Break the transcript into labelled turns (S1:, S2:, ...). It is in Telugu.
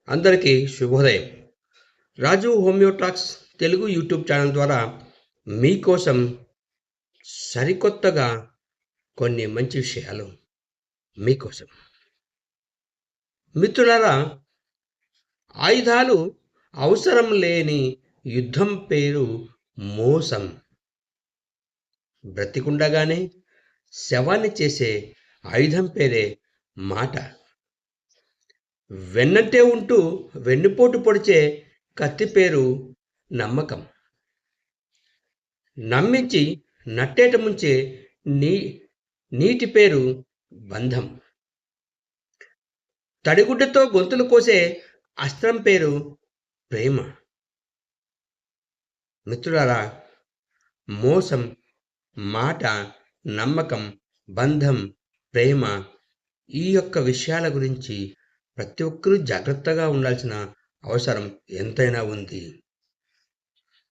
S1: అందరికీ శుభోదయం. Raju homeo talks Telugu YouTube channel ద్వారా మీకోసం సరికొత్తగా కొన్ని మంచి విషయాలు మీకోసం. మిత్రులారా, ఆయుధాలు అవసరం లేని యుద్ధం పేరు మోసం. బ్రతికుండగానే శవాన్ని చేసే ఆయుధం పేరే మాట. వెన్నంటే ఉంటూ వెన్నుపోటు పొడిచే కత్తి పేరు నమ్మకం. నమ్మించి నట్టేట ముంచే నీటి పేరు బంధం. తడిగుడ్డతో గొంతులు కోసే అస్త్రం పేరు ప్రేమ. మిత్రులారా, మోసం, మాట, నమ్మకం, బంధం, ప్రేమ, ఈ యొక్క విషయాల గురించి ప్రతి ఒక్కరూ జాగ్రత్తగా ఉండాల్సిన అవసరం ఎంతైనా ఉంది.